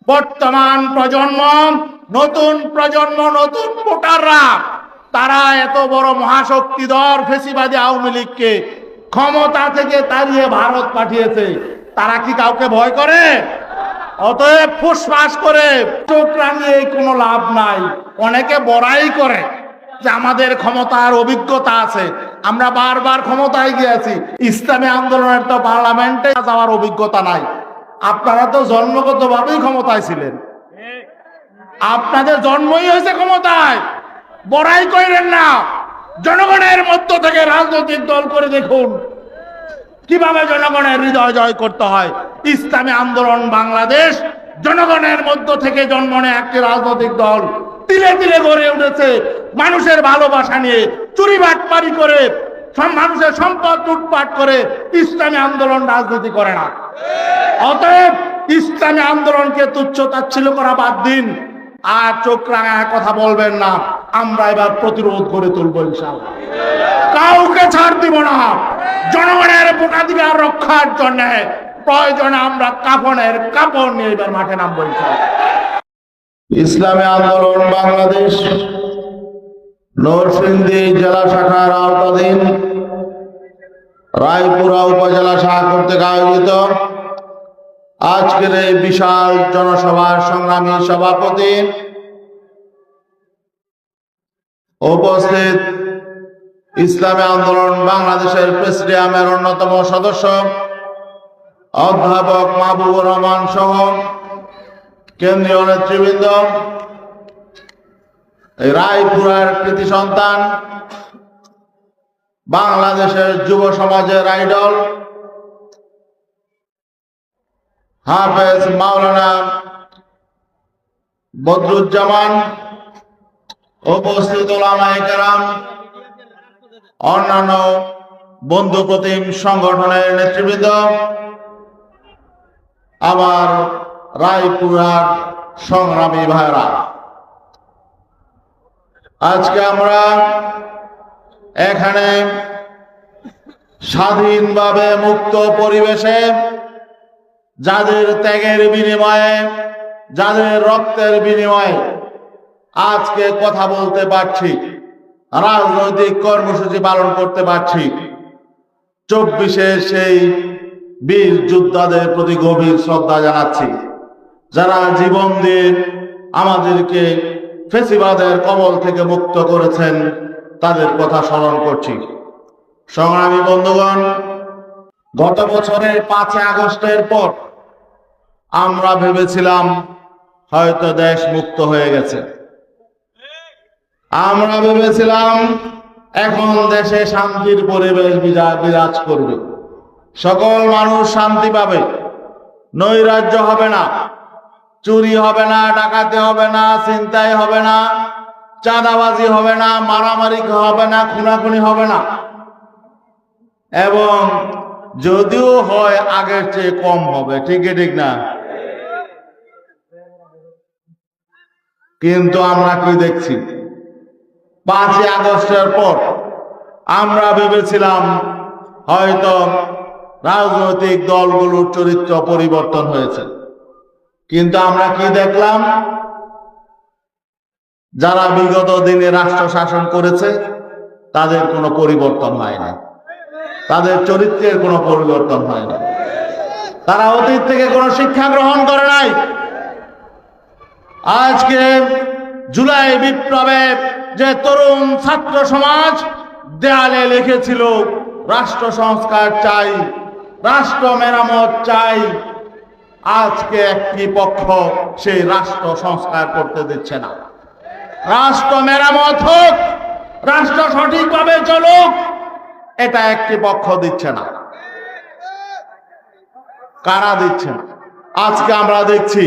বর্তমান প্রজন্ম, নতুন প্রজন্ম, নতুন ভোটাররা তারা এত বড় মহাশক্তিধর ফেসিবাদী আওয়ামী লীগকে ক্ষমতা থেকে তাড়িয়ে ভারত পাঠিয়েছে। তারা কি কাউকে ভয় করে? অতএব ফুসফাস করে চোখ রাঙিয়ে কোনো লাভ নাই। অনেকে বড়াই করে যে আমাদের ক্ষমতার অভিজ্ঞতা আছে, আমরা বারবার ক্ষমতায় গিয়েছি। ইসলামী আন্দোলনের তো পার্লামেন্টে যাওয়ার অভিজ্ঞতা নাই। আপনারা তো জন্মগতভাবেই ক্ষমতায় ছিলেন, আপনাদের জন্মই হয়েছে ক্ষমতায়। বড়াই করেন না, জনগণের মধ্য থেকে রাজনৈতিক দল করে দেখুন কিভাবে জনগণের হৃদয় জয় করতে হয়। ইসলামী আন্দোলন বাংলাদেশ জনগণের মধ্য থেকে জন্ম নেয় একটি রাজনৈতিক দল, তিলে তিলে গড়ে উঠেছে মানুষের ভালোবাসা নিয়ে। চুরি বাটপারি করে মানুষের সম্পদ লুটপাট করে ইসলামী আন্দোলন রাজনীতি করে না। অতএব ইসলামী আন্দোলনকে তুচ্ছ তাচ্ছিল্য করা বাদ দিন, আর চোখ রাঙায় কথা বলবেন না। আমরা এবার প্রতিরোধ করে তুলবো ইনশাআল্লাহ, কাউকে ছাড় দিব না। জনগণের ভোটাধিকার রক্ষার জন্য প্রয়োজনে আমরা কাফনের কাপড় নিয়ে এবার মাঠে নামবো ইনশাআল্লাহ। ইসলামী আন্দোলন বাংলাদেশ নরসিংদী জেলা শাখার আওতাধীন রায়পুরা উপজেলা শাখা কর্তৃক আয়োজিত আজকের এই বিশাল জনসভার সংগ্রামী সভাপতি, উপস্থিত ইসলামী আন্দোলন বাংলাদেশের প্রেসিডিয়ামের অন্যতম সদস্য অধ্যাপক মাহবুবুর রহমান সহ কেন্দ্রীয় নেতৃবৃন্দ, রায়পুরার কৃতি সন্তান, বাংলাদেশের যুব সমাজের আইডল হাফেজ মাওলানা বদরুজ্জামান, উপস্থিত ওলামায়ে কেরাম, অন্যান্য বন্ধু প্রতিম সংগঠনের নেতৃবৃন্দ, আমার রায়পুরার সংগ্রামী ভাইরা, আজকে আমরা এখানে স্বাধীনভাবে মুক্ত পরিবেশে যাদের ত্যাগের বিনিময়ে, যাদের রক্তের বিনিময়ে আজকে কথা বলতে পারছি, রাজনৈতিক কর্মসূচি পালন করতে পারছি, 24-এ সেই বীর যোদ্ধাদের প্রতি গভীর শ্রদ্ধা জানাচ্ছি, যারা জীবন দিয়ে আমাদেরকে ফেসিবাদের কবল থেকে মুক্ত করেছেন। তাদের কথা স্মরণ করছি। সংগ্রামী বন্ধুগণ, গত বছরের 5 আগস্টের পর আমরা ভেবেছিলাম হয়তো দেশ মুক্ত হয়ে গেছে। আমরা ভেবেছিলাম এখন দেশে শান্তির পরিবেশ বিরাজ করবে, সকল মানুষ শান্তি পাবে, নৈরাজ্য হবে না, চুরি হবে না, ডাকাতি হবে না, ছিনতাই হবে না, চাঁদাবাজি হবে না, মারামারি হবে না, খুনাখুনি হবে না, এবং যদিও হয় আগের চেয়ে কম হবে। ঠিক না? কিন্তু আমরা কি দেখছি? 5 আগস্টের পর আমরা ভেবেছিলাম হয়তো রাজনৈতিক দলগুলোর চরিত্র পরিবর্তন হয়েছে, কিন্তু আমরা কি দেখলাম? যারা বিগত দিনে রাষ্ট্র শাসন করেছে তাদের কোনো পরিবর্তন হয় না, তাদের চরিত্রের কোনো পরিবর্তন হয় না, তারা অতীত থেকে কোনো শিক্ষা গ্রহণ করে নাই। আজকে জুলাই বিপ্লবে যে তরুণ ছাত্র সমাজ দেয়ালে লিখেছিল রাষ্ট্র সংস্কার চাই, রাষ্ট্র মেরামত চাই, আজকে একটি পক্ষ সেই রাষ্ট্র সংস্কার করতে দিচ্ছে না। রাষ্ট্র মেরামত হোক, রাষ্ট্র সঠিকভাবে চলুক, এটা একটি পক্ষ দিচ্ছে না। কারা দিচ্ছে না? আজকে আমরা দেখছি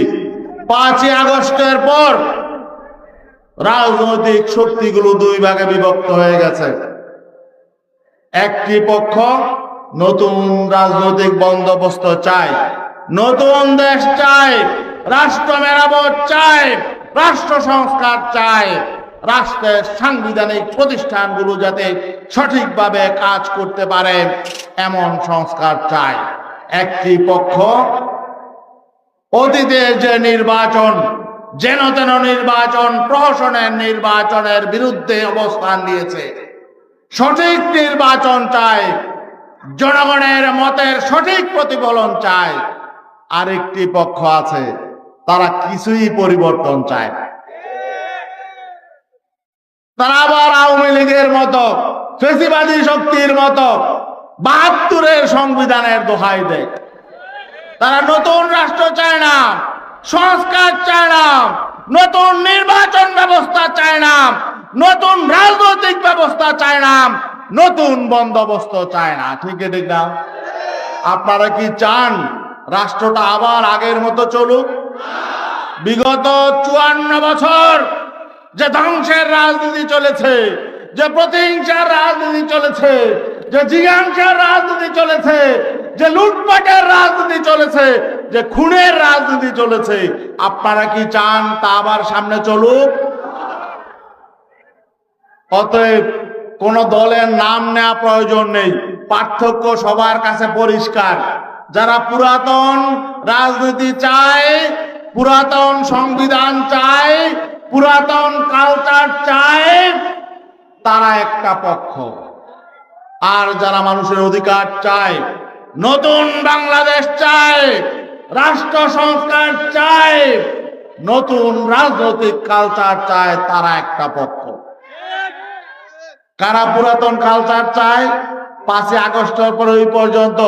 5 আগস্টের পর রাজনৈতিক শক্তিগুলো 2 ভাগে বিভক্ত হয়ে গেছে। একটি পক্ষ নতুন রাজনৈতিক বন্দোবস্ত চায়, নতুন দেশ চায়, রাষ্ট্র মেরামত চায়, রাষ্ট্র সংস্কার চায়, রাষ্ট্রের সাংবিধানিক প্রতিষ্ঠানগুলো যাতে সঠিকভাবে কাজ করতে পারে এমন সংস্কার চায়। একটি পক্ষ অতীতের যে নির্বাচন, যেন তেন নির্বাচন, প্রহসনের নির্বাচনের বিরুদ্ধে অবস্থান নিয়েছে। সঠিক নির্বাচন চায়, জনগণের মতের সঠিক প্রতিফলন চায়। আরেকটি পক্ষ আছে, তারা কিছুই পরিবর্তন চায় না। তারা আবার আওয়ামী লীগের মতো, ফেসিবাদী শক্তির মতো ৭২-এর সংবিধানের দোহাই দেয়। তারা নতুন রাষ্ট্র চায় না, সংস্কার চায় না, নতুন নির্বাচন ব্যবস্থা চায় না, নতুন রাজনৈতিক ব্যবস্থা চায় না, নতুন বন্দোবস্ত চায় না। ঠিক না? আপনারা কি চান রাষ্ট্রটা আবার আগের মতো চলুক? বিগত ৫৪ বছর যে ধ্বংসের রাজনীতি চলেছে, যে প্রতিহিংসার রাজনীতি চলেছে, যে জিজ্ঞাসার রাজনীতি চলেছে, যে লুটপাটের রাজনীতি চলেছে, যে খুনের রাজনীতি চলেছে, আপনারা কি চান তা আবার সামনে চলুক? অতএব কোন দলের নাম নেওয়া প্রয়োজন নেই, পার্থক্য সবার কাছে পরিষ্কার। যারা পুরাতন রাজনীতি চায়, পুরাতন সংবিধান চায়, পুরাতন কালচার চায়, তারা একটা পক্ষ। আর যারা মানুষের অধিকার চায়, নতুন বাংলাদেশ চায়, রাষ্ট্র সংস্কার চায়, নতুন রাজনৈতিক কালচার চায়, তারা একটা পক্ষ। কারা পুরাতন কালচার চায়? ৫ই আগস্টের পর ওই পর্যন্ত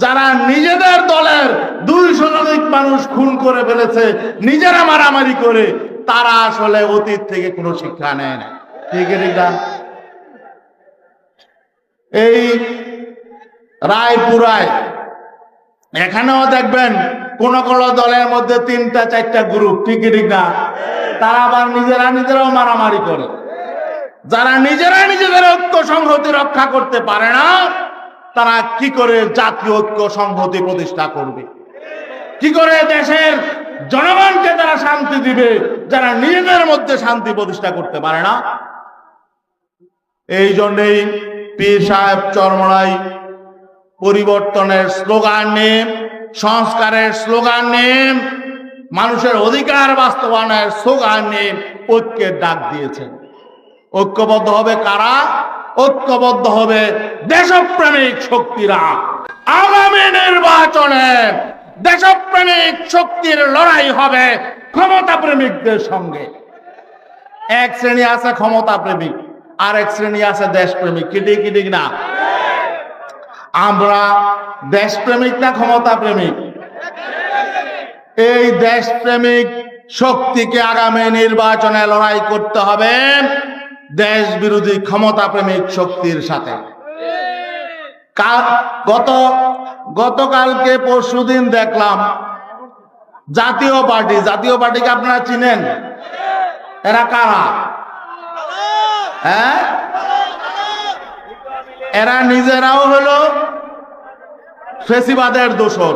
যারা নিজেদের দলের ২০০ মানুষ খুন করে ফেলেছে, নিজেরা মারামারি করে, তারা আসলে অতীত থেকে কোনো শিক্ষা নেয় না। ঠিক না? এই রায়পুরায় এখানেও দেখবেন কোন কোন দলের মধ্যে ৩টা-৪টা গ্রুপ। ঠিক না? তারা আবার নিজেরাও মারামারি করে। যারা নিজেরা নিজেদের ঐক্য সংহতি রক্ষা করতে পারে না, তারা কি করে জাতীয় ঐক্য সংহতি প্রতিষ্ঠা করবে? কি করে দেশের জনগণকে তারা শান্তি দিবে, যারা নিজেদের মধ্যে শান্তি প্রতিষ্ঠা করতে পারে না? এই জন্যই পীর সাহেব চরমনাই পরিবর্তনের স্লোগান নিয়ে, সংস্কারের স্লোগান নিয়ে, মানুষের অধিকার বাস্তবায়নের স্লোগান নিয়ে ঐক্যের ডাক দিয়েছেন। ঐক্যবদ্ধ হবে কারা? ঐক্যবদ্ধ হবে দেশপ্রেমিক শক্তিরা। আগামী নির্বাচনে দেশপ্রেমিক শক্তির লড়াই হবে ক্ষমতা প্রেমিকদের সঙ্গে। এক শ্রেণী আছে ক্ষমতা প্রেমিক, আর এক শ্রেণী আছে দেশপ্রেমিক। ঠিক না? আমরা দেশপ্রেমিক না ক্ষমতা প্রেমিক? এই দেশপ্রেমিক শক্তিকে আগামী নির্বাচনে লড়াই করতে হবে দেশ বিরোধী ক্ষমতা প্রেমিক শক্তির সাথে। গতকালকে পরশুদিন দেখলাম জাতীয় পার্টিকে আপনারা চিনেন? এরা কারা? হ্যাঁ, এরা নিজেরাও হলো ফেসিবাদের দোসর।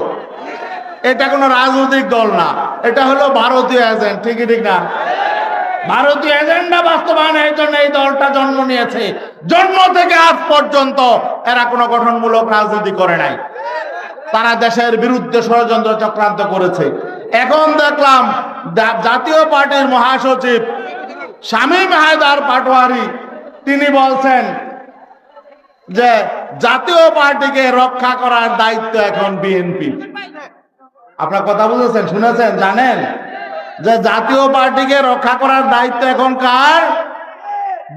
এটা কোনো রাজনৈতিক দল না, এটা হলো ভারতীয় এজেন্ট। ঠিক না? ভারতীয় এজেন্ডা বাস্তবায়নের জন্য এই দলটা জন্ম নিয়েছে। জন্ম থেকে আজ পর্যন্ত এরা কোনো গঠনমূলক রাজনীতি করে নাই। তারা দেশের বিরুদ্ধে ষড়যন্ত্র চক্রান্ত করেছে। এখন দেখলাম জাতীয় পার্টির মহাসচিব শামীম হায়দার পাটোয়ারি তিনি বলছেন যে জাতীয় পার্টিকে রক্ষা করার দায়িত্ব এখন বিএনপি। আপনার কথা বুঝেছেন, শুনেছেন, জানেন যে জাতীয় পার্টিকে রক্ষা করার দায়িত্ব এখন কার?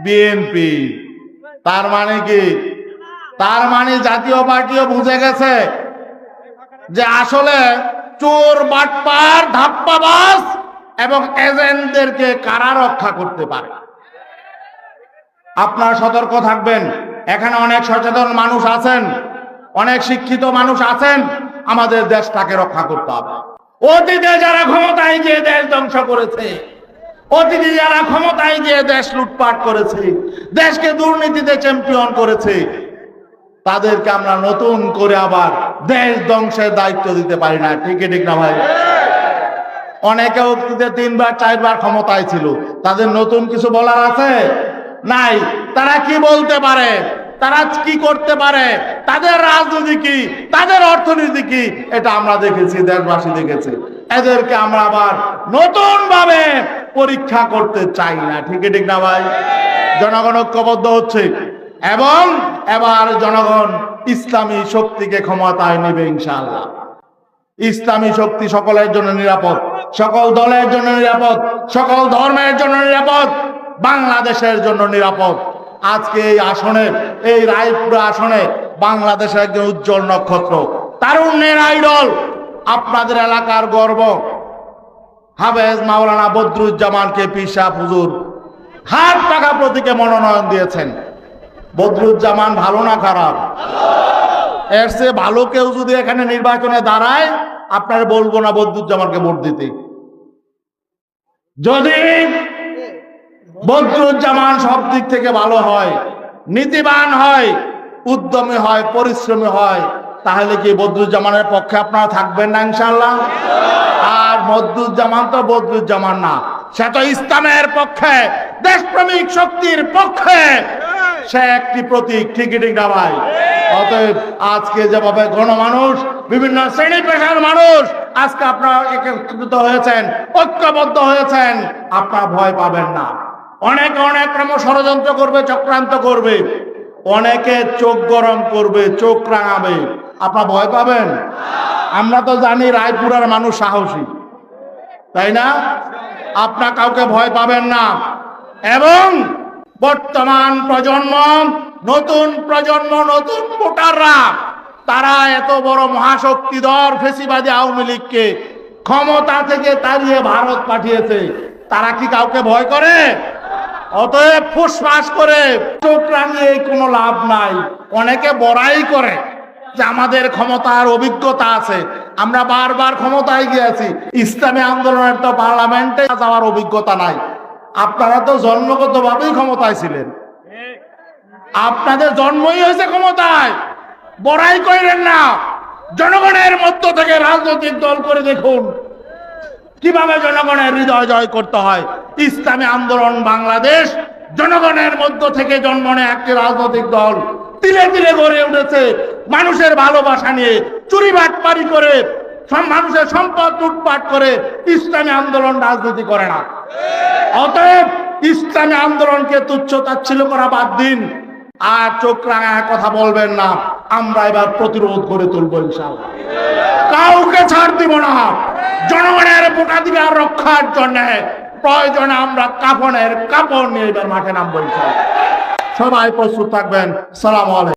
বিএনপি। তার মানে কি? তার মানে জাতীয় পার্টিও বুঝে গেছে যে আসলে চোর, বাটপার, ধাপ্পাবাজ এবং এজেন্টদেরকে কারা রক্ষা করতে পারে। আপনারা সতর্ক থাকবেন। এখানে অনেক সচেতন মানুষ আছেন, অনেক শিক্ষিত মানুষ আছেন। আমাদের দেশটাকে রক্ষা করতে হবে। অতীতে যারা ক্ষমতায় গিয়ে দেশ ধ্বংস করেছে, অতীতে যারা ক্ষমতায় গিয়ে দেশ লুটপাট করেছে, দেশকে দুর্নীতিতে চ্যাম্পিয়ন করেছে, তাদেরকে আমরা নতুন করে আবার দেশ ধ্বংসের দায়িত্ব দিতে পারি না। ঠিক না ভাই? অনেকে অতীতে ৩বার ৪বার ক্ষমতায় ছিল, তাদের নতুন কিছু বলার আছে? নাই। তারা কি বলতে পারে, তারা কি করতে পারে, তাদের রাজনীতি কি, তাদের অর্থনীতি কি, এটা আমরা দেখেছি, দেশবাসী দেখেছে। এদেরকে আমরা আবার নতুন ভাবে পরীক্ষা করতে চাই না। ঠিক না ভাই? জনগণ ঐক্যবদ্ধ হচ্ছে এবং এবার জনগণ ইসলামী শক্তিকে ক্ষমতায় নেবে ইনশাআল্লাহ। ইসলামী শক্তি সকলের জন্য নিরাপদ, সকল দলের জন্য নিরাপদ, সকল ধর্মের জন্য নিরাপদ, বাংলাদেশের জন্য নিরাপদ। আজকে এই আসনে, এই রায়পুরা আসনে বাংলাদেশের একজন উজ্জ্বল নক্ষত্র, তারুণ্যের আইডল, আপনাদের এলাকার গর্ব হাফেজ মাওলানা বদরুজ্জামানকে পীর সাহেব হুজুর হাত টাকা প্রতীকে মনোনয়ন দিয়েছেন। বদরুজ্জামান ভালো না খারাপ? এর চেয়ে ভালো কেউ যদি এখানে নির্বাচনে দাঁড়ায়, আপনার বলবো না বদরুজ্জামানকে ভোট দিতে। যদি বদরুজ্জামান সব দিক থেকে ভালো হয়, নীতিবান হয়, উদ্যমী হয়, পরিশ্রমী হয়, তাহলে কি বদরুজ্জামানের পক্ষে আপনারা থাকবেন না ইনশাআল্লাহ? আর বদরুজ্জামান তো বদরুজ্জামান না, সে তো ইসলামের পক্ষে, দেশপ্রেমিক শক্তির পক্ষে সে একটি প্রতীক। ঠিক না ভাই? অতএব আজকে যেভাবে গণমানুষ, বিভিন্ন শ্রেণী পেশার মানুষ আজকে আপনারা একত্রিত হয়েছেন, ঐক্যবদ্ধ হয়েছেন, আপনারা ভয় পাবেন না। অনেকে অনেক রকম ষড়যন্ত্র করবে, চক্রান্ত করবে, অনেকে চোখ গরম করবে, চোখ রাঙাবে, আপনারা ভয় পাবেন? আমরা তো জানি রায়পুরার মানুষ সাহসী, তাই না? আপনারা কাউকে ভয় পাবেন না। এবং বর্তমান প্রজন্ম, নতুন প্রজন্ম, নতুন ভোটাররা, তারা এত বড় মহাশক্তিধর ফেসিবাদী আওয়ামী লীগকে ক্ষমতা থেকে তাড়িয়ে ভারত পাঠিয়েছে, তারা কি কাউকে ভয় করে? অতএব ফুসফাস করে চোখ রাঙিয়ে কোনো লাভ নাই। অনেকে বড়াই করে যে আমাদের ক্ষমতার অভিজ্ঞতা আছে, আমরা বারবার ক্ষমতায় গিয়েছি। ইসলামী আন্দোলনের তো পার্লামেন্টে যাওয়ার অভিজ্ঞতা নাই। আপনারা তো জন্মগতভাবেই ক্ষমতায় ছিলেন, আপনাদের জন্মই হয়েছে ক্ষমতায়। বড়াই করেন না, জনগণের মধ্য থেকে রাজনৈতিক দল করে দেখুন কিভাবে জনগণের হৃদয় জয় করতে হয়। ইসলামী আন্দোলন বাংলাদেশ জনগণের মধ্য থেকে জন্ম নেয় একটি রাজনৈতিক দল, তিলে তিলে গড়ে উঠেছে মানুষের ভালোবাসা নিয়ে, চুরি বাটপারি করে, মানুষের সম্পদ লুটপাট করে ইসলামী আন্দোলন রাজনীতি করে না। অতএব ইসলামী আন্দোলনকে তুচ্ছ তাচ্ছিল্য করা বাদ দিন, আর চোখ রাঙায় কথা বলবেন না। আমরা এবার প্রতিরোধ করে তুলবো ইনশাআল্লাহ, কাউকে ছাড় দিব না। জনগণের ভোটাধিকার রক্ষার জন্য প্রয়োজনে আমরা কাফনের কাপড় নিয়ে এবার মাঠে নামবো ইনশাআল্লাহ। সবাই প্রস্তুত থাকবেন। সালাম আলাইকুম।